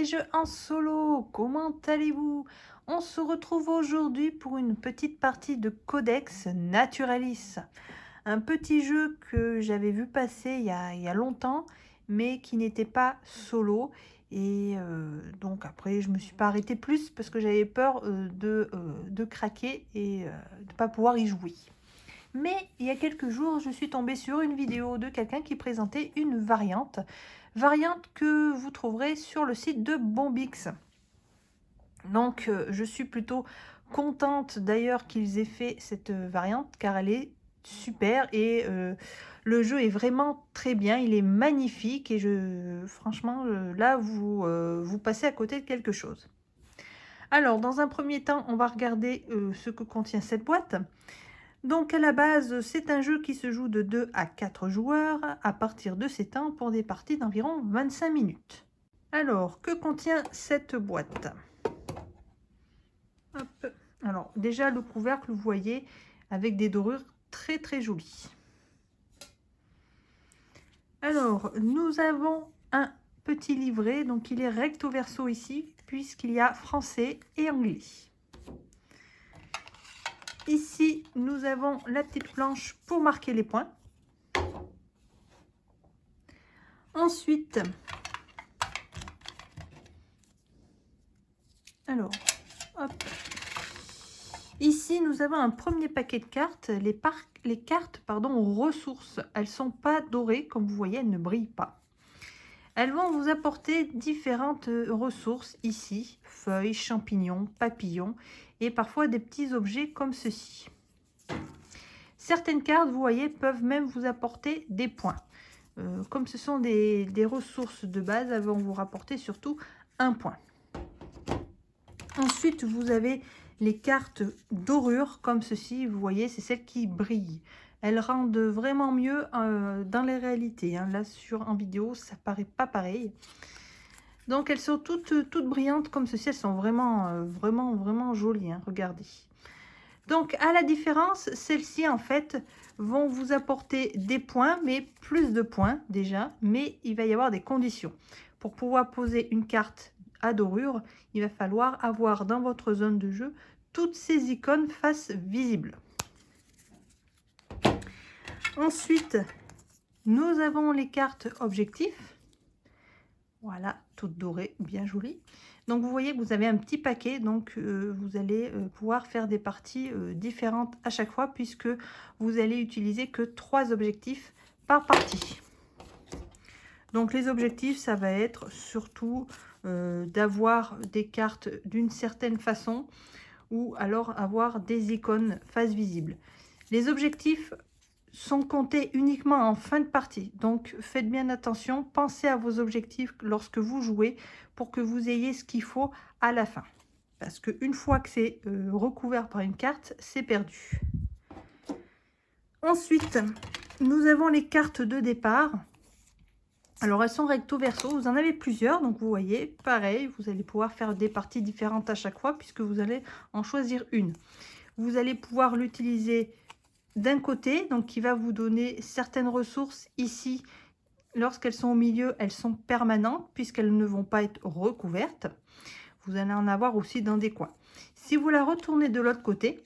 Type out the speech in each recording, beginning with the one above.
des jeux en solo, comment allez-vous? On se retrouve aujourd'hui pour une petite partie de Codex Naturalis. Un petit jeu que j'avais vu passer il y a longtemps, mais qui n'était pas solo. Et donc après, je me suis pas arrêtée plus parce que j'avais peur de craquer et de ne pas pouvoir y jouer. Mais il y a quelques jours, je suis tombée sur une vidéo de quelqu'un qui présentait une variante que vous trouverez sur le site de Bombix. Donc je suis plutôt contente d'ailleurs qu'ils aient fait cette variante car elle est super et le jeu est vraiment très bien, il est magnifique et franchement là vous passez à côté de quelque chose. Alors dans un premier temps, on va regarder ce que contient cette boîte. Donc à la base, c'est un jeu qui se joue de 2 à 4 joueurs à partir de 7 ans pour des parties d'environ 25 minutes. Alors, que contient cette boîte? Hop. Alors déjà le couvercle, vous voyez, avec des dorures très très jolies. Alors, nous avons un petit livret, donc il est recto verso ici, puisqu'il y a français et anglais. Ici, nous avons la petite planche pour marquer les points. Ensuite, alors, hop. Ici, nous avons un premier paquet de cartes. Les cartes ressources. Elles ne sont pas dorées, comme vous voyez, elles ne brillent pas. Elles vont vous apporter différentes ressources ici. Feuilles, champignons, papillons et parfois des petits objets comme ceci. Certaines cartes, vous voyez, peuvent même vous apporter des points. Comme ce sont des ressources de base, elles vont vous rapporter surtout un point. Ensuite, vous avez les cartes dorures comme ceci, vous voyez, c'est celles qui brillent. Elles rendent vraiment mieux dans les réalités. Hein. Là, en vidéo, ça paraît pas pareil. Donc, elles sont toutes brillantes comme ceci. Elles sont vraiment jolies. Hein. Regardez. Donc, à la différence, celles-ci, en fait, vont vous apporter des points, mais plus de points déjà. Mais il va y avoir des conditions. Pour pouvoir poser une carte à dorure, il va falloir avoir dans votre zone de jeu toutes ces icônes face visibles. Ensuite, nous avons les cartes objectifs. Voilà, toutes dorées, bien jolies. Donc, vous voyez que vous avez un petit paquet. Donc, vous allez pouvoir faire des parties différentes à chaque fois puisque vous allez utiliser que 3 objectifs par partie. Donc, les objectifs, ça va être surtout d'avoir des cartes d'une certaine façon ou alors avoir des icônes face visible. Les objectifs sont comptés uniquement en fin de partie. Donc, faites bien attention. Pensez à vos objectifs lorsque vous jouez pour que vous ayez ce qu'il faut à la fin. Parce qu'une fois que c'est recouvert par une carte, c'est perdu. Ensuite, nous avons les cartes de départ. Alors, elles sont recto verso. Vous en avez plusieurs. Donc, vous voyez, pareil, vous allez pouvoir faire des parties différentes à chaque fois puisque vous allez en choisir une. Vous allez pouvoir l'utiliser d'un côté, donc qui va vous donner certaines ressources ici. Lorsqu'elles sont au milieu, elles sont permanentes puisqu'elles ne vont pas être recouvertes. Vous allez en avoir aussi dans des coins. Si vous la retournez de l'autre côté,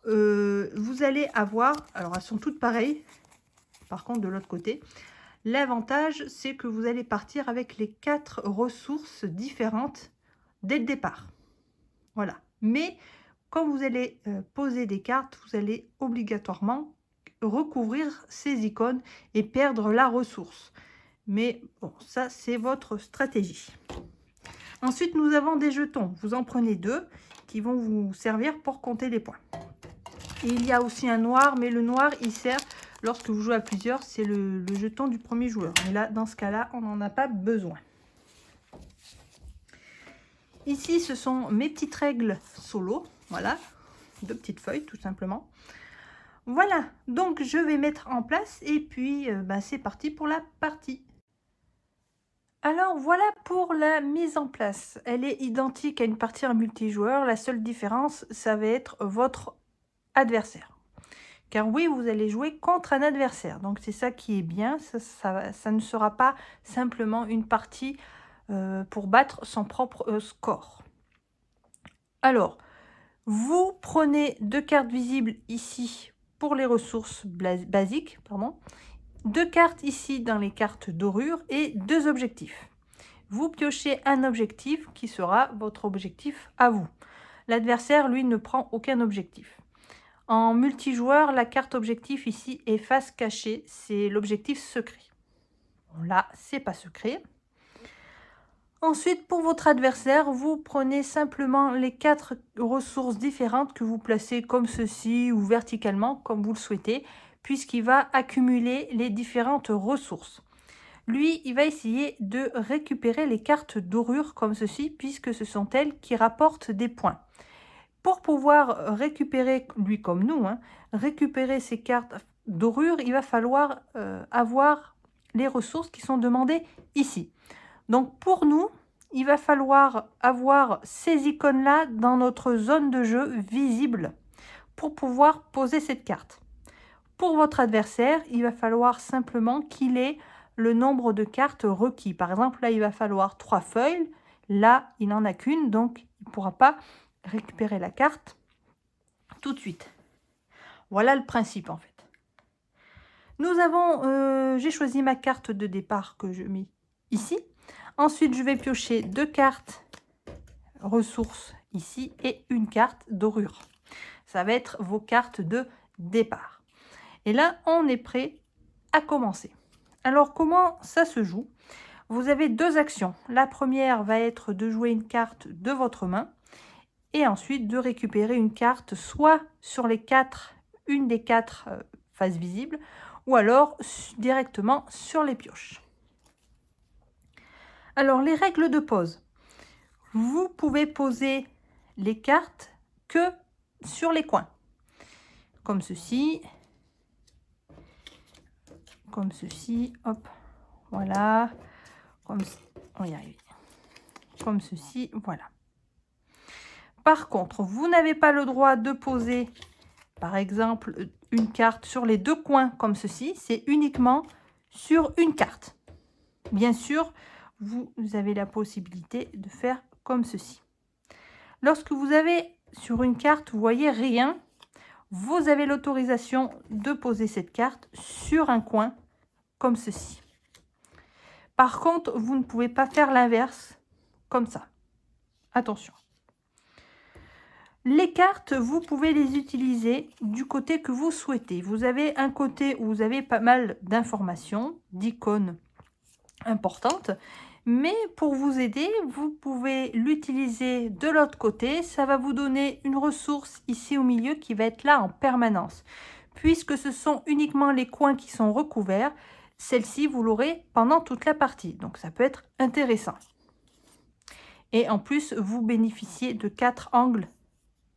vous allez avoir, alors elles sont toutes pareilles, par contre de l'autre côté, l'avantage c'est que vous allez partir avec les 4 ressources différentes dès le départ. Voilà, mais quand vous allez poser des cartes, vous allez obligatoirement recouvrir ces icônes et perdre la ressource. Mais bon, ça, c'est votre stratégie. Ensuite, nous avons des jetons. Vous en prenez 2 qui vont vous servir pour compter les points. Et il y a aussi un noir, mais le noir, il sert lorsque vous jouez à plusieurs. C'est le jeton du premier joueur. Mais là, dans ce cas-là, on n'en a pas besoin. Ici, ce sont mes petites règles solo. Voilà, 2 petites feuilles, tout simplement. Voilà, donc je vais mettre en place et puis c'est parti pour la partie. Alors voilà pour la mise en place. Elle est identique à une partie en multijoueur. La seule différence, ça va être votre adversaire. Car oui, vous allez jouer contre un adversaire. Donc c'est ça qui est bien. Ça ne sera pas simplement une partie pour battre son propre score. Alors, vous prenez 2 cartes visibles ici pour les ressources basiques, pardon, 2 cartes ici dans les cartes dorures et 2 objectifs. Vous piochez un objectif qui sera votre objectif à vous. L'adversaire, lui, ne prend aucun objectif. En multijoueur, la carte objectif ici est face cachée, c'est l'objectif secret. Bon, là, c'est pas secret. Ensuite, pour votre adversaire, vous prenez simplement les 4 ressources différentes que vous placez comme ceci ou verticalement, comme vous le souhaitez, puisqu'il va accumuler les différentes ressources. Lui, il va essayer de récupérer les cartes dorures comme ceci, puisque ce sont elles qui rapportent des points. Pour pouvoir récupérer, lui comme nous, récupérer ces cartes dorures, il va falloir avoir les ressources qui sont demandées ici. Donc pour nous, il va falloir avoir ces icônes-là dans notre zone de jeu visible pour pouvoir poser cette carte. Pour votre adversaire, il va falloir simplement qu'il ait le nombre de cartes requis. Par exemple, là, il va falloir 3 feuilles. Là, il n'en a qu'une, donc il ne pourra pas récupérer la carte tout de suite. Voilà le principe, en fait. Nous avons, j'ai choisi ma carte de départ que je mets ici. Ensuite, je vais piocher 2 cartes ressources ici et une carte dorure. Ça va être vos cartes de départ. Et là, on est prêt à commencer. Alors, comment ça se joue? Vous avez 2 actions. La première va être de jouer une carte de votre main et ensuite de récupérer une carte soit sur les 4, une des 4 faces visibles, ou alors directement sur les pioches. Alors, les règles de pose. Vous pouvez poser les cartes que sur les coins. Comme ceci. Comme ceci. Hop. Voilà. Comme, on y arrive. Comme ceci. Voilà. Par contre, vous n'avez pas le droit de poser, par exemple, une carte sur les 2 coins comme ceci. C'est uniquement sur une carte. Bien sûr, vous avez la possibilité de faire comme ceci. Lorsque vous avez sur une carte, vous voyez rien, vous avez l'autorisation de poser cette carte sur un coin comme ceci. Par contre, vous ne pouvez pas faire l'inverse comme ça. Attention. Les cartes, vous pouvez les utiliser du côté que vous souhaitez. Vous avez un côté où vous avez pas mal d'informations, d'icônes importantes. Mais pour vous aider, vous pouvez l'utiliser de l'autre côté. Ça va vous donner une ressource ici au milieu qui va être là en permanence. Puisque ce sont uniquement les coins qui sont recouverts, celle-ci, vous l'aurez pendant toute la partie. Donc, ça peut être intéressant. Et en plus, vous bénéficiez de 4 angles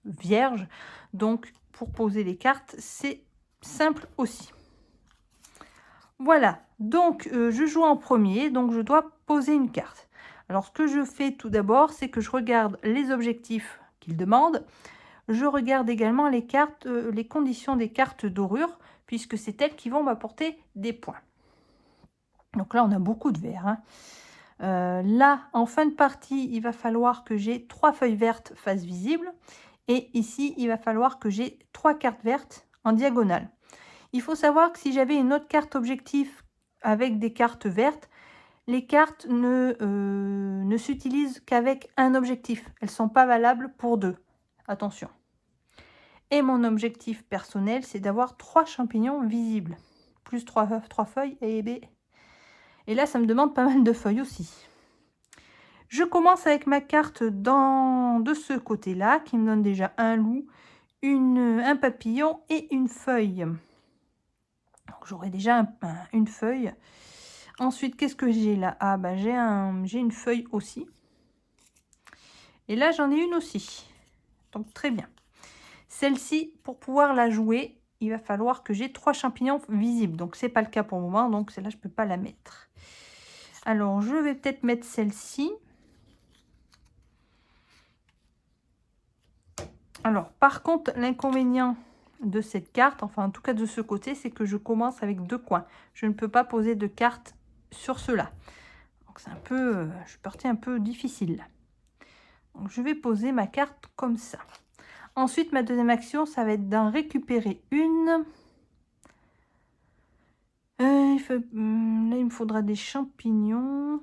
vierges. Donc, pour poser les cartes, c'est simple aussi. Voilà, donc je joue en premier, donc je dois poser une carte. Alors ce que je fais tout d'abord, c'est que je regarde les objectifs qu'il demande. Je regarde également les cartes, les conditions des cartes dorures, puisque c'est elles qui vont m'apporter des points. Donc là, on a beaucoup de verts. Là, en fin de partie, il va falloir que j'ai 3 feuilles vertes face visible. Et ici, il va falloir que j'ai 3 cartes vertes en diagonale. Il faut savoir que si j'avais une autre carte objectif avec des cartes vertes, les cartes ne s'utilisent qu'avec un objectif. Elles ne sont pas valables pour 2. Attention. Et mon objectif personnel, c'est d'avoir 3 champignons visibles. Plus 3 feuilles A et B. Et là, ça me demande pas mal de feuilles aussi. Je commence avec ma carte de ce côté-là, qui me donne déjà un loup, un papillon et une feuille. J'aurai déjà une feuille. Ensuite, qu'est-ce que j'ai là? Ah, bah, j'ai une feuille aussi. Et là, j'en ai une aussi. Donc, très bien. Celle-ci, pour pouvoir la jouer, il va falloir que j'ai 3 champignons visibles. Donc, c'est pas le cas pour le moment. Donc, celle-là, je peux pas la mettre. Alors, je vais peut-être mettre celle-ci. Alors, par contre, l'inconvénient de cette carte, enfin en tout cas de ce côté, c'est que je commence avec 2 coins. Je ne peux pas poser de carte sur cela. Donc c'est un peu, je suis partie un peu difficile là. Donc je vais poser ma carte comme ça. Ensuite, ma deuxième action, ça va être d'en récupérer une. Là, il me faudra des champignons.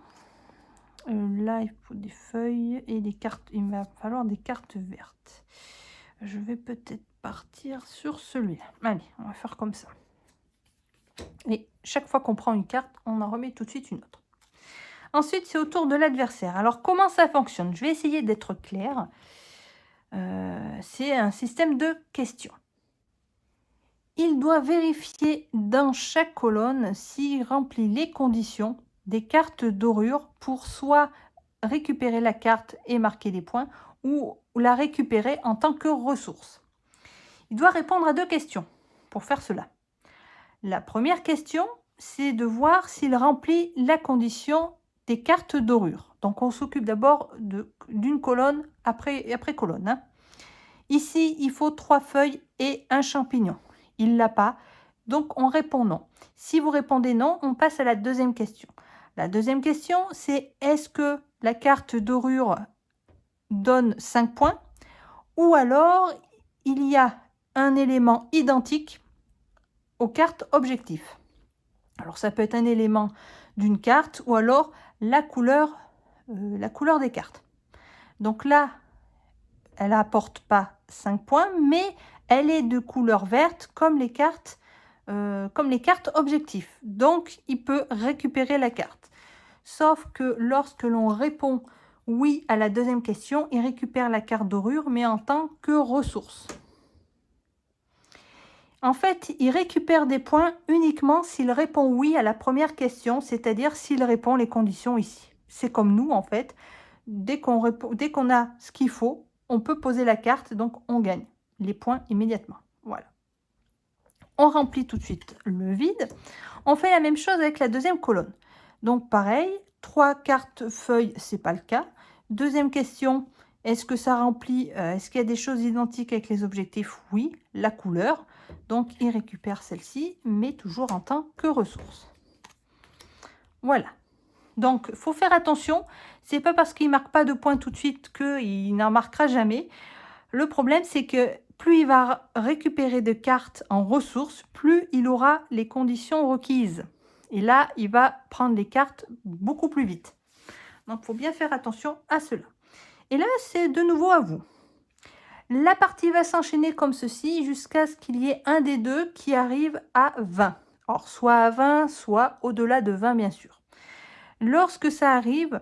Là, il faut des feuilles et des cartes. Il va falloir des cartes vertes. Je vais peut-être partir sur celui-là. Allez, on va faire comme ça. Et chaque fois qu'on prend une carte, on en remet tout de suite une autre. Ensuite, c'est au tour de l'adversaire. Alors, comment ça fonctionne? Je vais essayer d'être claire. C'est un système de questions. Il doit vérifier dans chaque colonne s'il remplit les conditions des cartes dorures pour soit récupérer la carte et marquer des points ou la récupérer en tant que ressource. Il doit répondre à 2 questions pour faire cela. La première question, c'est de voir s'il remplit la condition des cartes dorures. Donc on s'occupe d'abord d'une colonne après colonne. Hein. Ici, il faut 3 feuilles et un champignon. Il ne l'a pas, donc on répond non. Si vous répondez non, on passe à la deuxième question. La deuxième question, c'est est-ce que la carte dorure donne 5 points ou alors il y a un élément identique aux cartes objectifs. Alors ça peut être un élément d'une carte ou alors la couleur des cartes. Donc là, elle n'apporte pas 5 points, mais elle est de couleur verte comme les cartes objectifs. Donc, il peut récupérer la carte. Sauf que lorsque l'on répond oui à la deuxième question, il récupère la carte dorure, mais en tant que ressource. En fait, il récupère des points uniquement s'il répond oui à la première question, c'est-à-dire s'il répond les conditions ici. C'est comme nous, en fait. Dès qu'on a ce qu'il faut, on peut poser la carte, donc on gagne les points immédiatement. Voilà. On remplit tout de suite le vide. On fait la même chose avec la deuxième colonne. Donc pareil, 3 cartes feuilles, c'est pas le cas. Deuxième question, est-ce que ça remplit, est-ce qu'il y a des choses identiques avec les objectifs? Oui, la couleur. Donc il récupère celle-ci, mais toujours en tant que ressource. Voilà. Donc, il faut faire attention. C'est pas parce qu'il ne marque pas de points tout de suite qu'il n'en marquera jamais. Le problème, c'est que plus il va récupérer de cartes en ressources, plus il aura les conditions requises. Et là, il va prendre les cartes beaucoup plus vite. Donc, il faut bien faire attention à cela. Et là, c'est de nouveau à vous. La partie va s'enchaîner comme ceci jusqu'à ce qu'il y ait un des deux qui arrive à 20. Alors, soit à 20, soit au-delà de 20, bien sûr. Lorsque ça arrive,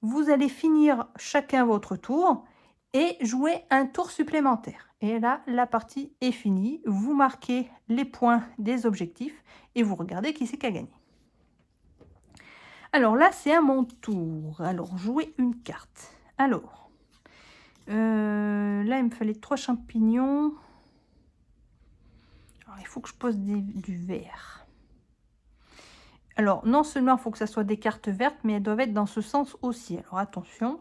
vous allez finir chacun votre tour et jouer un tour supplémentaire. Et là, la partie est finie. Vous marquez les points des objectifs et vous regardez qui c'est qui a gagné. Alors là, c'est à mon tour. Alors, jouer une carte. Alors, là, il me fallait 3 champignons. Alors, il faut que je pose du vert. Alors, non seulement il faut que ça soit des cartes vertes, mais elles doivent être dans ce sens aussi. Alors, attention.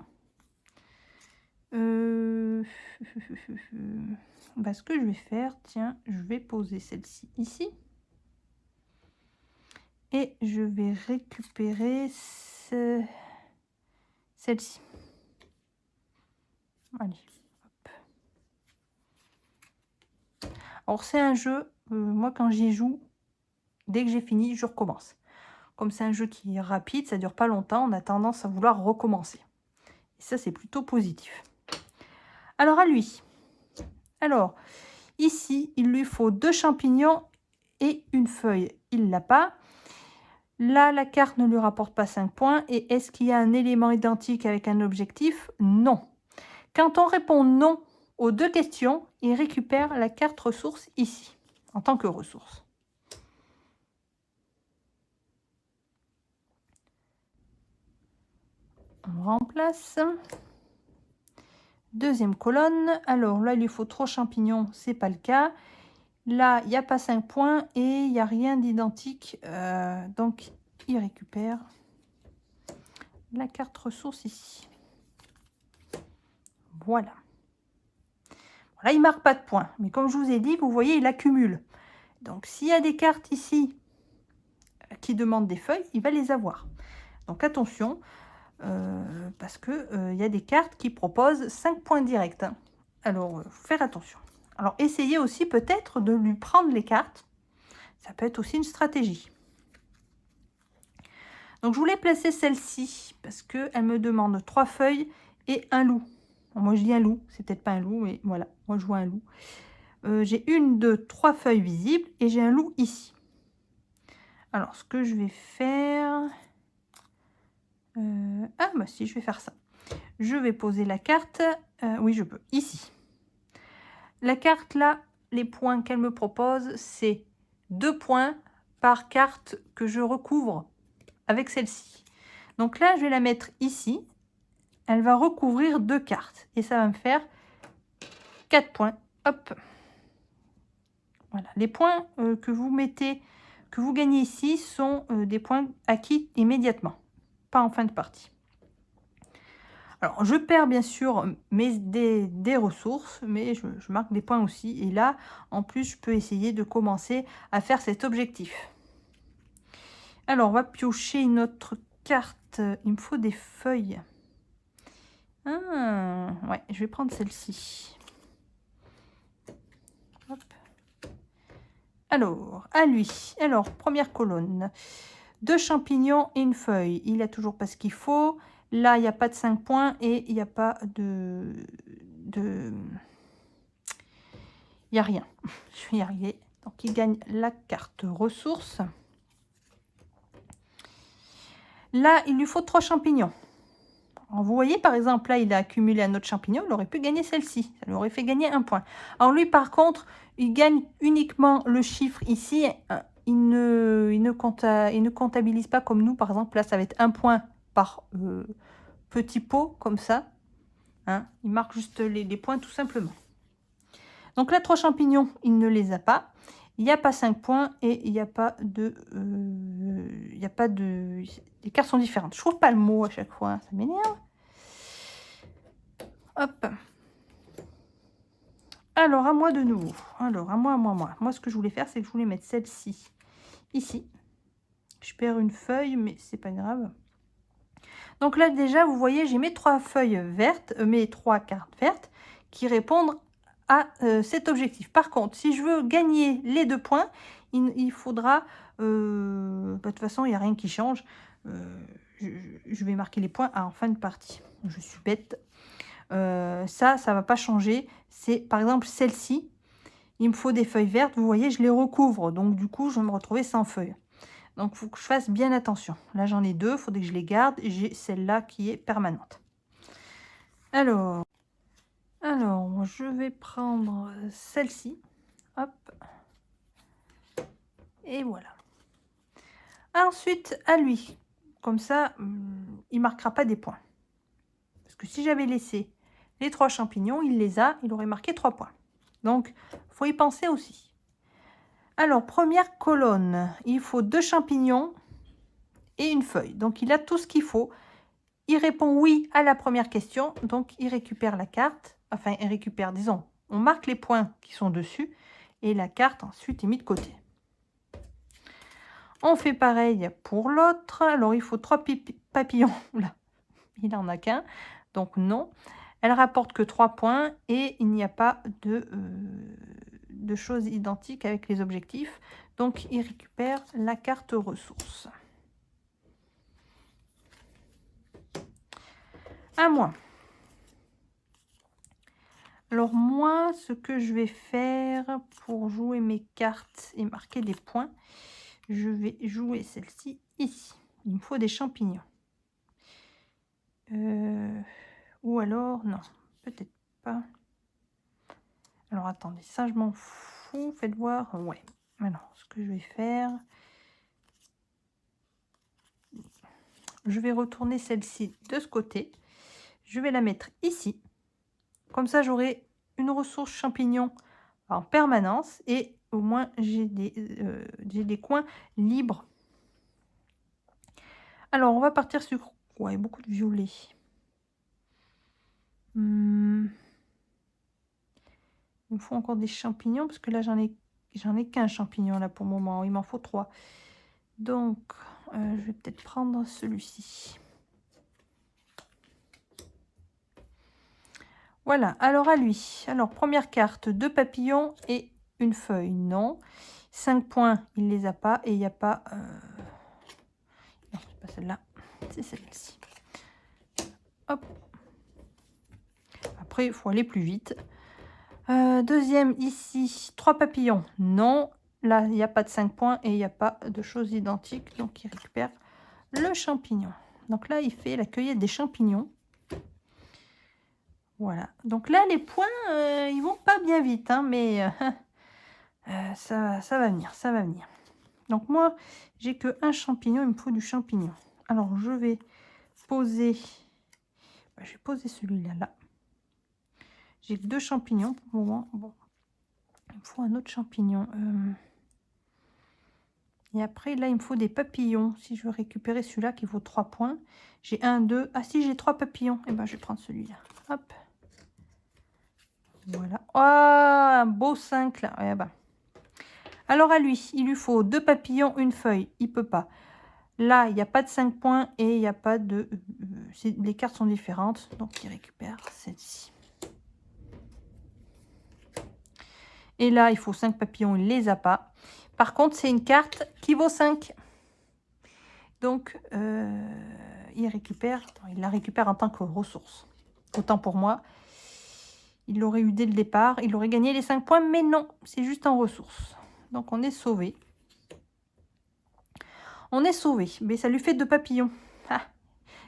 Ce que je vais faire, tiens, je vais poser celle-ci ici. Et je vais récupérer celle-ci. Allez, hop. Alors, c'est un jeu, moi, quand j'y joue, dès que j'ai fini, je recommence. Comme c'est un jeu qui est rapide, ça dure pas longtemps, on a tendance à vouloir recommencer. Et ça, c'est plutôt positif. Alors, à lui. Alors, ici, il lui faut 2 champignons et une feuille. Il ne l'a pas. Là, la carte ne lui rapporte pas 5 points. Et est-ce qu'il y a un élément identique avec un objectif? Non. Quand on répond non aux 2 questions, il récupère la carte ressource ici, en tant que ressource. On remplace. Deuxième colonne. Alors là, il lui faut 3 champignons, c'est pas le cas. Là, il n'y a pas 5 points et il n'y a rien d'identique. Donc, il récupère la carte ressource ici. Voilà. Là, il ne marque pas de points. Mais comme je vous ai dit, vous voyez, il accumule. Donc, s'il y a des cartes ici qui demandent des feuilles, il va les avoir. Donc attention, parce que y a des cartes qui proposent 5 points directs, hein. Alors, faut faire attention. Alors essayez aussi peut-être de lui prendre les cartes. Ça peut être aussi une stratégie. Donc je voulais placer celle-ci parce qu'elle me demande 3 feuilles et un loup. Bon, moi je dis un loup, c'est peut-être pas un loup, mais voilà, moi je vois un loup. J'ai 1, 2, 3 feuilles visibles et j'ai un loup ici. Alors ce que je vais faire... ah bah si, je vais faire ça. Je vais poser la carte, oui je peux, ici. La carte là, les points qu'elle me propose, c'est 2 points par carte que je recouvre avec celle-ci. Donc là, je vais la mettre ici. Elle va recouvrir 2 cartes et ça va me faire 4 points. Hop. Voilà. Les points que vous mettez, que vous gagnez ici sont des points acquis immédiatement, pas en fin de partie. Alors, je perds bien sûr des ressources, mais je marque des points aussi. Et là, en plus, je peux essayer de commencer à faire cet objectif. Alors, on va piocher une autre carte. Il me faut des feuilles. Ah, ouais, je vais prendre celle-ci. Hop. Alors, à lui. Alors, première colonne. 2 champignons et une feuille. Il a toujours pas ce qu'il faut. Là, il n'y a pas de 5 points et il n'y a pas de... Il n'y a rien. Je vais y arriver. Donc, il gagne la carte ressources. Là, il lui faut 3 champignons. Alors, vous voyez, par exemple, là, il a accumulé un autre champignon. Il aurait pu gagner celle-ci. Ça lui aurait fait gagner 1 point. Alors, lui, par contre, il gagne uniquement le chiffre ici. Il ne comptabilise pas comme nous. Par exemple, là, ça va être 1 point par petit pot, comme ça. Hein. Il marque juste les points, tout simplement. Donc là, 3 champignons, il ne les a pas. Il n'y a pas 5 points et il n'y a pas de... Les cartes sont différentes. Je trouve pas le mot à chaque fois. Ça m'énerve. Hop. Alors, à moi de nouveau. Alors, à moi. Moi, ce que je voulais faire, c'est que je voulais mettre celle-ci ici. Je perds une feuille, mais c'est pas grave. Donc là, déjà, vous voyez, j'ai mes 3 feuilles vertes, mes 3 cartes vertes qui répondent à cet objectif. Par contre, si je veux gagner les 2 points, il faudra... de toute façon, il n'y a rien qui change. Je vais marquer les points en fin de partie. Je suis bête. Ça ne va pas changer. C'est par exemple celle-ci. Il me faut des feuilles vertes. Vous voyez, je les recouvre. Donc du coup, je vais me retrouver sans feuilles. Donc, il faut que je fasse bien attention. Là, j'en ai 2. Il faudrait que je les garde. J'ai celle-là qui est permanente. Alors, je vais prendre celle-ci. Hop. Et voilà. Ensuite, à lui. Comme ça, il ne marquera pas des points. Parce que si j'avais laissé les 3 champignons, il les a. Il aurait marqué 3 points. Donc, il faut y penser aussi. Alors, première colonne. Il faut 2 champignons et une feuille. Donc, il a tout ce qu'il faut. Il répond oui à la première question, donc il récupère la carte. Enfin, il récupère, disons, on marque les points qui sont dessus et la carte ensuite est mise de côté. On fait pareil pour l'autre. Alors, il faut 3 papillons. Là, il n'en a qu'un, donc non. Elle rapporte que 3 points et il n'y a pas de choses identiques avec les objectifs. Donc, il récupère la carte ressources. À moi. Alors moi, ce que je vais faire pour jouer mes cartes et marquer des points, je vais jouer celle-ci ici. Il me faut des champignons. Ou alors, non, peut-être pas. Alors attendez, ça je m'en fous. Faites voir. Ouais. Alors, ce que je vais faire, je vais retourner celle-ci de ce côté. Je vais la mettre ici. Comme ça, j'aurai une ressource champignon en permanence et au moins j'ai des coins libres. Alors, on va partir sur ouais, beaucoup de violet. Il me faut encore des champignons parce que là, j'en ai qu'un champignon là pour le moment. Il m'en faut 3. Donc, je vais peut-être prendre celui-ci. Voilà, alors à lui. Alors, première carte, 2 papillons et une feuille. Non. 5 points, il ne les a pas. Et il n'y a pas... Non, c'est pas celle-là. C'est celle-ci. Hop. Après, il faut aller plus vite. Deuxième, ici, 3 papillons. Non. Là, il n'y a pas de 5 points et il n'y a pas de choses identiques. Donc, il récupère le champignon. Donc là, il fait la cueillette des champignons. Voilà. Donc là, les points, ils vont pas bien vite, hein, mais ça va venir, ça va venir. Donc moi, j'ai que un champignon, il me faut du champignon. Alors, je vais poser, je vais poser celui-là, là. J'ai que 2 champignons pour le moment. Bon, il me faut un autre champignon. Et après, là, il me faut des papillons. Si je veux récupérer celui-là qui vaut 3 points, j'ai 1, 2. Ah si, j'ai 3 papillons. Et ben, je vais prendre celui-là. Hop. Voilà. Oh, un beau 5 là. Ouais, bah. Alors à lui, il lui faut 2 papillons, une feuille. Il peut pas. Là, il n'y a pas de 5 points et il n'y a pas de... les cartes sont différentes. Donc, il récupère celle-ci. Et là, il faut 5 papillons. Il ne les a pas. Par contre, c'est une carte qui vaut 5. Donc, il récupère... Il la récupère en tant que ressource. Autant pour moi. Il l'aurait eu dès le départ. Il aurait gagné les 5 points. Mais non, c'est juste en ressource. Donc, on est sauvé. On est sauvé. Mais ça lui fait 2 papillons. Ah.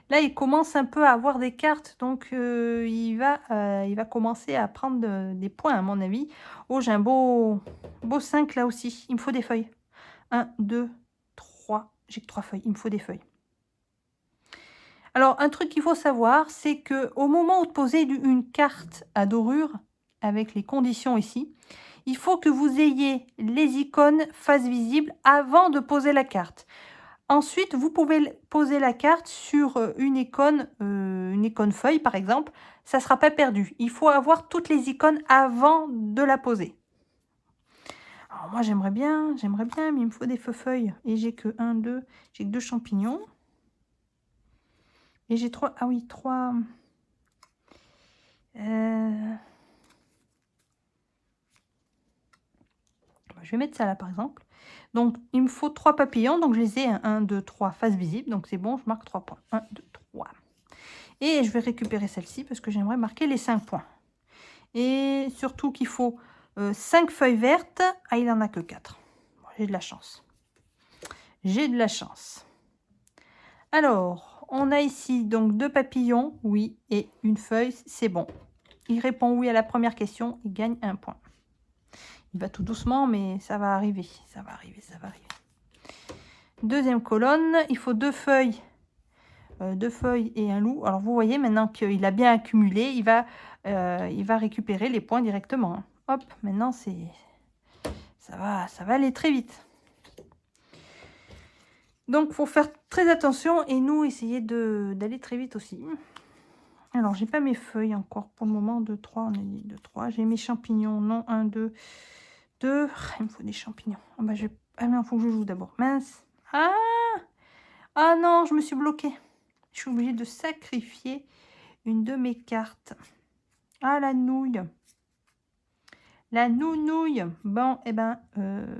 Là, il commence un peu à avoir des cartes. Donc, il va commencer à prendre des points, à mon avis. Oh, j'ai un beau 5 là aussi. Il me faut des feuilles. 1, 2, 3. J'ai que 3 feuilles. Il me faut des feuilles. Alors, un truc qu'il faut savoir, c'est que au moment où de poser une carte à dorure, avec les conditions ici, il faut que vous ayez les icônes face visible avant de poser la carte. Ensuite, vous pouvez poser la carte sur une icône feuille, par exemple. Ça ne sera pas perdu. Il faut avoir toutes les icônes avant de la poser. Alors moi, j'aimerais bien, mais il me faut des feuilles. Et j'ai que 1, 2, j'ai que 2 champignons. Et j'ai 3, ah oui, 3... je vais mettre ça là, par exemple. Donc, il me faut 3 papillons. Donc, je les ai 1, 2, 3 face visible. Donc, c'est bon, je marque 3 points. 1, 2, 3. Et je vais récupérer celle-ci parce que j'aimerais marquer les 5 points. Et surtout qu'il faut 5 feuilles vertes. Ah, il n'en a que 4. Bon, j'ai de la chance. J'ai de la chance. Alors, on a ici donc 2 papillons, oui, et une feuille, c'est bon. Il répond oui à la première question, il gagne 1 point. Il va tout doucement, mais ça va arriver, ça va arriver, ça va arriver. Deuxième colonne, il faut 2 feuilles et un loup. Alors, vous voyez maintenant qu'il a bien accumulé, il va récupérer les points directement. Hein. Hop, maintenant, ça va aller très vite. Donc, il faut faire très attention et nous, essayer d'aller très vite aussi. Alors, j'ai pas mes feuilles encore pour le moment. 2, 3, on a dit 2, 3. J'ai mes champignons. Non, 1, 2, 2. Il me faut des champignons. Ah, bah, ah non, il faut que je joue d'abord. Mince. Ah non, je me suis bloquée. Je suis obligée de sacrifier une de mes cartes. Ah, la nouille. La nounouille. Bon, eh ben, je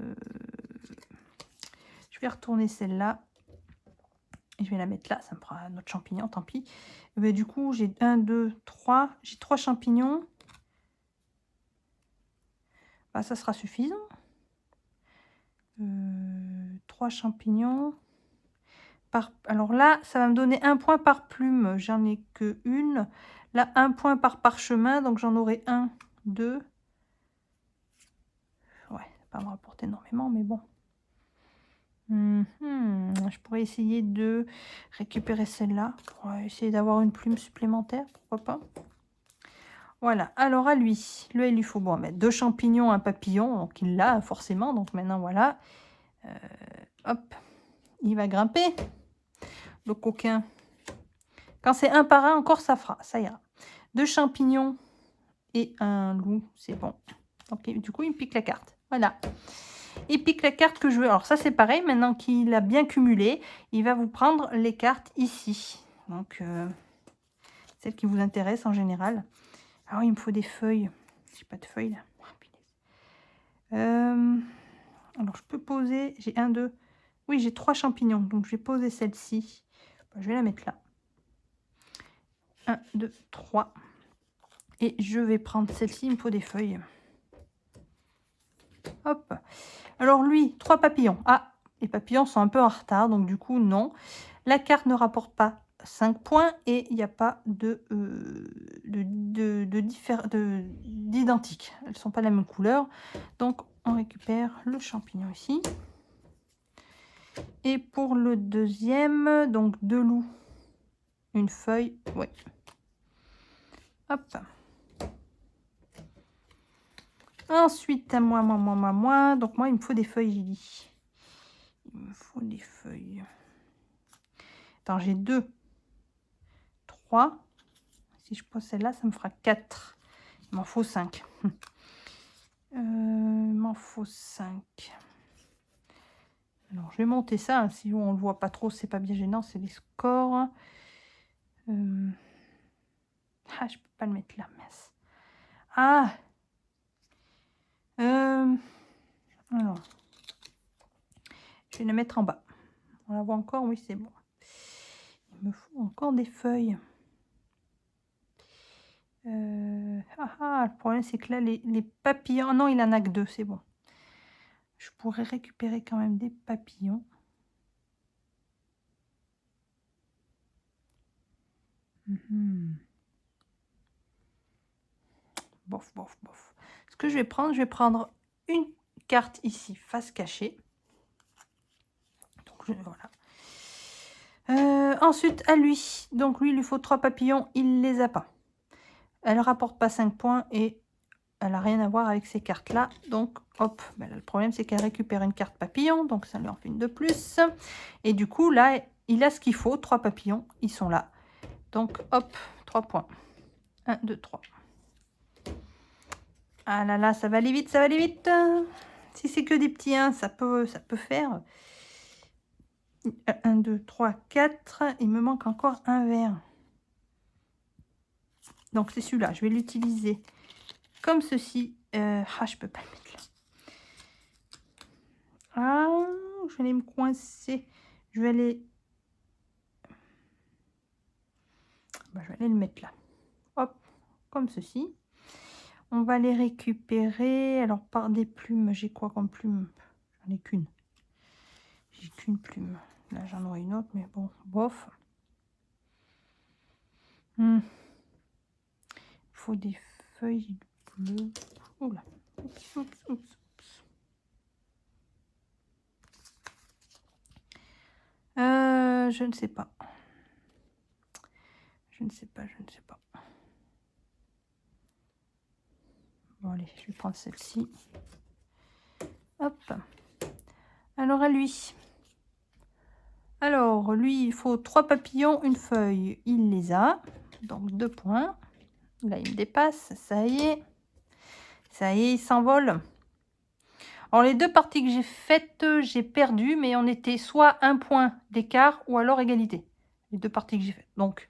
vais retourner celle-là. Et je vais la mettre là. Ça me fera un autre champignon, tant pis. Et ben, du coup, j'ai 1, 2, 3. J'ai 3 champignons. Bah, ça sera suffisant. 3 champignons. Alors là, ça va me donner 1 point par plume. J'en ai que une. Là, 1 point par parchemin. Donc, j'en aurai 1, 2. Ouais, ça va pas me rapporter énormément, mais bon. Je pourrais essayer de récupérer celle-là. Pour essayer d'avoir une plume supplémentaire. Pourquoi pas. Voilà. Alors, à lui. Lui, il lui faut bon, mettre 2 champignons, un papillon. Donc, il l'a forcément. Donc, maintenant, voilà. Hop. Il va grimper. Le coquin. Quand c'est un par un, encore ça fera, ça ira. 2 champignons et un loup, c'est bon. Ok, du coup, il me pique la carte. Voilà. il pique la carte que je veux. Alors ça c'est pareil, maintenant qu'il a bien cumulé, il va vous prendre les cartes ici. Donc celles qui vous intéressent en général. Alors il me faut des feuilles. J'ai pas de feuilles là. Oh, alors je peux poser, j'ai un, deux, oui j'ai 3 champignons, donc je vais poser celle-ci. Je vais la mettre là. 1, 2, 3. Et je vais prendre celle-ci, il me faut des feuilles. Hop. Alors lui, 3 papillons. Ah, les papillons sont un peu en retard, donc du coup, non. La carte ne rapporte pas 5 points et il n'y a pas d'identique. Elles ne sont pas la même couleur. Donc, on récupère le champignon ici. Et pour le deuxième, donc 2 loups, une feuille. Ouais. Hop. Ensuite, à moi. Donc, moi, il me faut des feuilles, j'ai dit. Il me faut des feuilles. Attends, j'ai 2, 3. Si je pose celle-là, ça me fera 4. Il m'en faut 5. Il m'en faut 5. Alors, je vais monter ça. Hein, si on ne le voit pas trop, c'est pas bien gênant. C'est les scores. Ah, je peux pas le mettre là, mince. Ah alors, je vais le mettre en bas. On la voit encore, oui, c'est bon. Il me faut encore des feuilles. Le problème, c'est que là, les papillons... Non, il en a que 2, c'est bon. Je pourrais récupérer quand même des papillons. Bof. Ce que je vais prendre une carte ici, face cachée. Donc, voilà. Ensuite, à lui. Donc, lui, il lui faut 3 papillons. Il les a pas. Elle ne rapporte pas 5 points et elle n'a rien à voir avec ces cartes-là. Donc, hop. Ben là, le problème, c'est qu'elle récupère une carte papillon. Donc, ça lui en fait une de plus. Et du coup, là, il a ce qu'il faut. 3 papillons. Ils sont là. Donc, hop. 3 points. 1, 2, 3. Ah là là, ça va aller vite, ça va aller vite. Si c'est que des petits 1, ça peut faire. 1, 2, 3, 4. Il me manque encore un vert. Donc c'est celui-là. Je vais l'utiliser comme ceci. Je peux pas le mettre là. Ah, je vais aller me coincer. Je vais aller... je vais aller le mettre là. Hop, comme ceci. On va les récupérer. Alors par des plumes, j'ai quoi comme plume? J'en ai qu'une. J'ai qu'une plume. Là j'en aurai une autre, mais bon, bof. Il faut des feuilles bleues. Oula. Oups. Je ne sais pas. Je ne sais pas. Bon, allez, je vais prendre celle-ci. Hop. Alors, à lui. Alors, lui, il faut 3 papillons, une feuille. Il les a. Donc, 2 points. Là, il me dépasse. Ça y est. Il s'envole. Alors, les 2 parties que j'ai faites, j'ai perdu. Mais on était soit 1 point d'écart ou alors égalité. Les 2 parties que j'ai faites. Donc,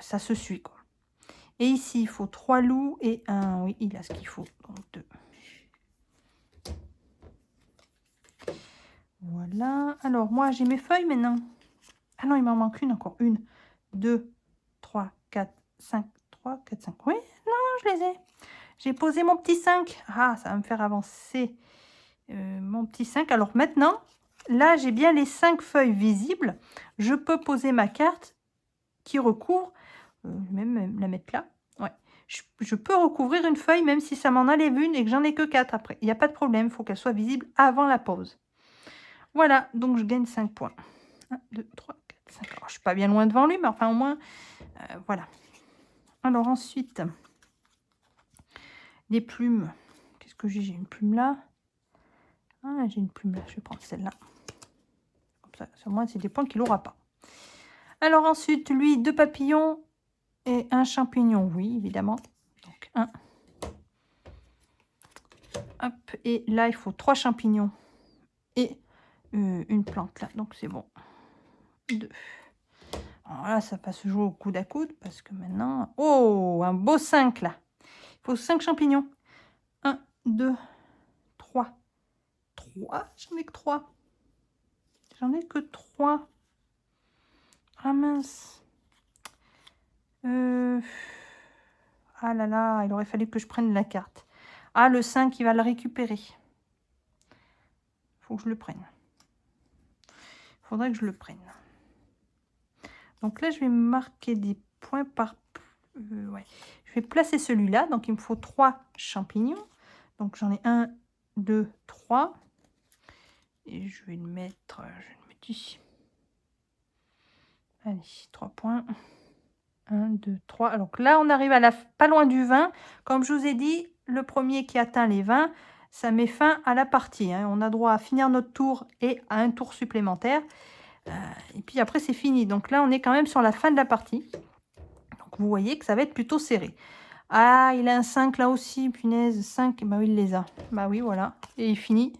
ça se suit, quoi. Et ici, il faut 3 loups et un... Oui, il a ce qu'il faut. Donc, 2. Voilà. Alors, moi, j'ai mes feuilles maintenant. Ah non, il m'en manque une encore. 1, 2, 3, 4, 5. 3, 4, 5. Oui, non, je les ai. J'ai posé mon petit 5. Ah, ça va me faire avancer mon petit 5. Alors maintenant, là, j'ai bien les 5 feuilles visibles. Je peux poser ma carte qui recouvre. Je vais même la mettre là. Ouais. Je peux recouvrir une feuille même si ça m'en enlève une et que j'en ai que 4 après. Il n'y a pas de problème. Il faut qu'elle soit visible avant la pause. Voilà, donc je gagne 5 points. 1, 2, 3, 4, 5. Alors, je ne suis pas bien loin devant lui, mais enfin au moins, voilà. Alors ensuite, les plumes. Qu'est-ce que j'ai? J'ai une plume là. Ah, j'ai une plume là. Je vais prendre celle-là. Comme ça, sur moi, c'est des points qu'il n'aura pas. Alors ensuite, lui, 2 papillons et un champignon. Oui, évidemment. Donc 1. Hop, et là, il faut 3 champignons et une plante là, donc c'est bon. 2. Alors là, ça va se jouer au coude à coude parce que maintenant... Oh, un beau 5 là. Il faut 5 champignons. 1, 2, 3. 3, j'en ai que 3. J'en ai que 3. Ah mince. Ah là là, il aurait fallu que je prenne la carte. Ah, le 5, il va le récupérer. Faut que je le prenne. Il faudrait que je le prenne. Donc là, je vais marquer des points par... ouais. Je vais placer celui-là. Donc, il me faut 3 champignons. Donc, j'en ai 1, 2, 3. Et je vais le mettre ici. Allez, 3 points. 1, 2, 3. Donc là, on arrive à pas loin du 20. Comme je vous ai dit, le premier qui atteint les 20, ça met fin à la partie. Hein. On a droit à finir notre tour et à un tour supplémentaire. Et puis après, c'est fini. Donc là, on est quand même sur la fin de la partie. Donc vous voyez que ça va être plutôt serré. Ah, il a un 5 là aussi, punaise. 5, bah oui, il les a. Bah oui, voilà. Et il finit.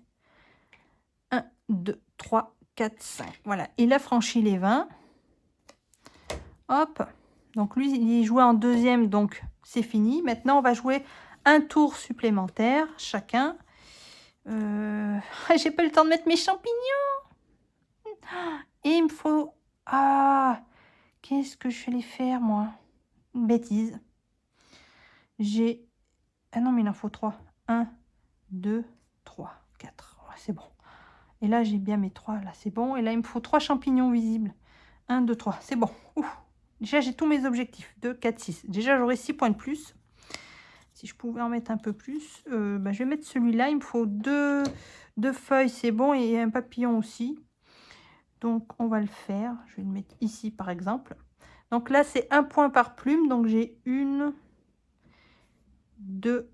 1, 2, 3, 4, 5. Voilà, il a franchi les 20. Hop. Donc lui, il est joué en deuxième, donc c'est fini. Maintenant, on va jouer un tour supplémentaire chacun. J'ai pas eu le temps de mettre mes champignons. Et il me faut... Ah, qu'est-ce que je vais les faire, moi? Une bêtise. J'ai... Ah non, mais il en faut 3. 1, 2, 3, 4. Ouais, c'est bon. Et là, j'ai bien mes 3. Là, c'est bon. Et là, il me faut 3 champignons visibles. 1, 2, 3. C'est bon. Ouf. Déjà, j'ai tous mes objectifs. 2, 4, 6. Déjà, j'aurai 6 points de plus. Si je pouvais en mettre un peu plus. Bah, je vais mettre celui-là. Il me faut 2 feuilles. C'est bon. Et un papillon aussi. Donc, on va le faire. Je vais le mettre ici, par exemple. Donc là, c'est 1 point par plume. Donc, j'ai 1, 2,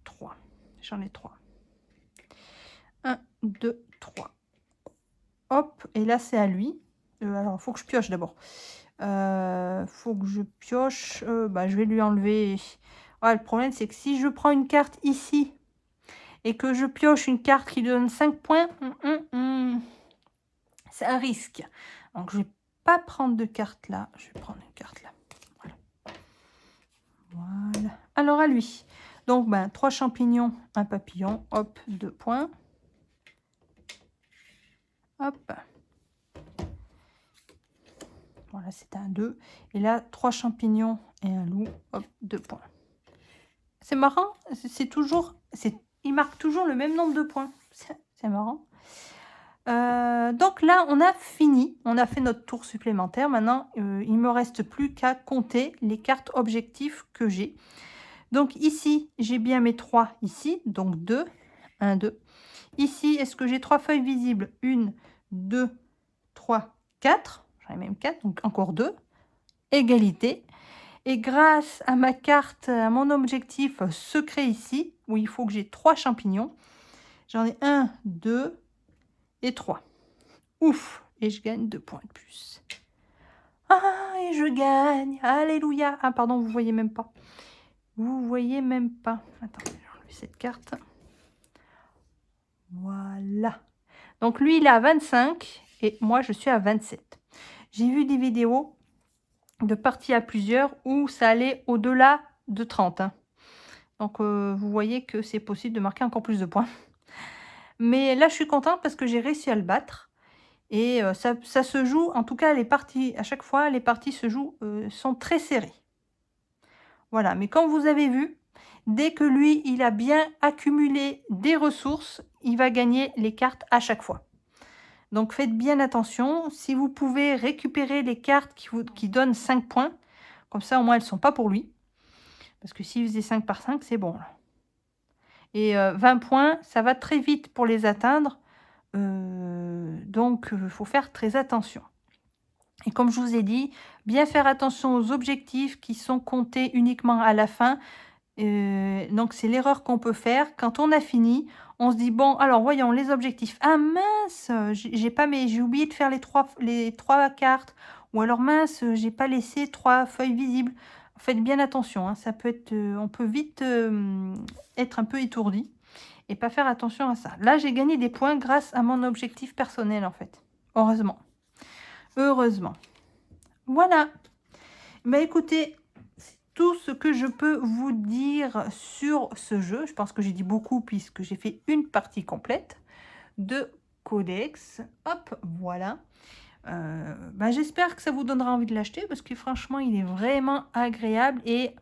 3. J'en ai 3. 1, 2, 3. Hop. Et là, c'est à lui. Alors, il faut que je pioche d'abord. Faut que je pioche. Bah, je vais lui enlever. Ouais, le problème, c'est que si je prends une carte ici et que je pioche une carte qui donne 5 points, c'est un risque. Donc, je vais pas prendre de carte là. Je vais prendre une carte là. Voilà. Voilà. Alors, à lui. Donc, ben, 3 champignons, un papillon. Hop, 2 points. Hop. Voilà, c'est un 2. Et là, 3 champignons et un loup. Hop, 2 points. C'est marrant. C'est toujours... Il marque toujours le même nombre de points. C'est marrant. Donc là, on a fini. On a fait notre tour supplémentaire. Maintenant, il ne me reste plus qu'à compter les cartes objectifs que j'ai. Donc ici, j'ai bien mes 3 ici. Donc 2. 1, 2. Ici, est-ce que j'ai 3 feuilles visibles? 1, 2, 3, 4. J'en ai même 4. Donc encore 2. Égalité. Et grâce à ma carte, à mon objectif secret ici, où il faut que j'ai 3 champignons, j'en ai 1, 2 et 3. Ouf! Et je gagne 2 points de plus. Ah, et je gagne! Alléluia! Ah, pardon, vous voyez même pas. Vous voyez même pas. Attendez, je vais enlever cette carte. Voilà. Donc, lui, il est à 25 et moi, je suis à 27. J'ai vu des vidéos de parties à plusieurs où ça allait au-delà de 30. Hein. Donc, vous voyez que c'est possible de marquer encore plus de points. Mais là, je suis contente parce que j'ai réussi à le battre. Et ça se joue, en tout cas, les parties, à chaque fois, les parties se jouent, sont très serrées. Voilà, mais comme vous avez vu, dès que lui, il a bien accumulé des ressources, il va gagner les cartes à chaque fois. Donc, faites bien attention. Si vous pouvez récupérer les cartes qui donnent 5 points, comme ça, au moins, elles ne sont pas pour lui. Parce que s'il faisait 5 par 5, c'est bon. Là. Et 20 points, ça va très vite pour les atteindre. Donc, il faut faire très attention. Et comme je vous ai dit, bien faire attention aux objectifs qui sont comptés uniquement à la fin. Donc, c'est l'erreur qu'on peut faire. Quand on a fini, on se dit, bon, alors voyons les objectifs. Ah mince, j'ai oublié de faire les trois cartes. Ou alors mince, j'ai pas laissé 3 feuilles visibles. Faites bien attention, hein, ça peut être, on peut vite être un peu étourdi. et pas faire attention à ça. Là, j'ai gagné des points grâce à mon objectif personnel, en fait. Heureusement. Heureusement. Voilà. Bah écoutez, c'est tout ce que je peux vous dire sur ce jeu. Je pense que j'ai dit beaucoup puisque j'ai fait une partie complète de Codex. Hop, voilà. Bah, j'espère que ça vous donnera envie de l'acheter parce que franchement, il est vraiment agréable et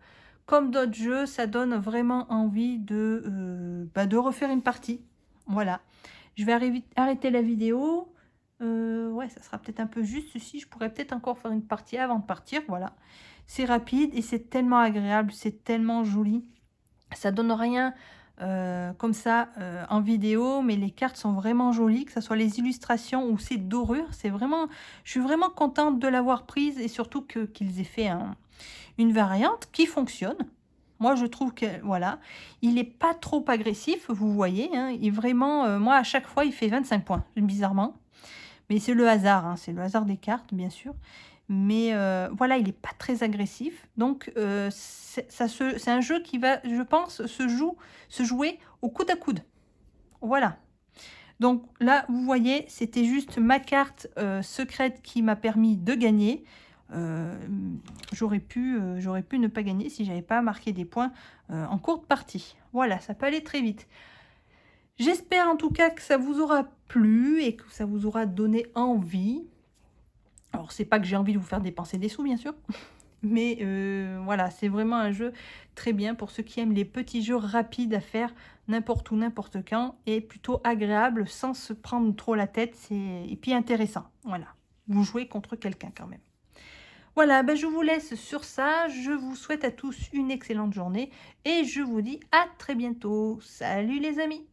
comme d'autres jeux, ça donne vraiment envie de refaire une partie. Voilà. Je vais arrêter la vidéo. Ouais, ça sera peut-être un peu juste ici. Je pourrais peut-être encore faire une partie avant de partir. Voilà. C'est rapide et c'est tellement agréable, c'est tellement joli. Ça donne rien comme ça en vidéo, mais les cartes sont vraiment jolies, que ce soit les illustrations ou ces dorures. C'est vraiment, je suis vraiment contente de l'avoir prise et surtout qu'ils aient fait une variante qui fonctionne. Moi, je trouve que, voilà, il n'est pas trop agressif, vous voyez. Hein, il est vraiment, moi, à chaque fois, il fait 25 points, bizarrement. Mais c'est le hasard, hein, c'est le hasard des cartes, bien sûr. Mais voilà, il n'est pas très agressif. Donc, c'est un jeu qui va, je pense, se jouer au coude à coude. Voilà. Donc là, vous voyez, c'était juste ma carte secrète qui m'a permis de gagner. J'aurais pu ne pas gagner si j'avais pas marqué des points en courte partie. Voilà, ça peut aller très vite. J'espère en tout cas que ça vous aura plu et que ça vous aura donné envie. Alors, c'est pas que j'ai envie de vous faire dépenser des sous, bien sûr. Mais voilà, c'est vraiment un jeu très bien pour ceux qui aiment les petits jeux rapides à faire n'importe où, n'importe quand. Et plutôt agréable, sans se prendre trop la tête. Et puis intéressant, voilà. Vous jouez contre quelqu'un quand même. Voilà, ben je vous laisse sur ça. Je vous souhaite à tous une excellente journée. Et je vous dis à très bientôt. Salut les amis!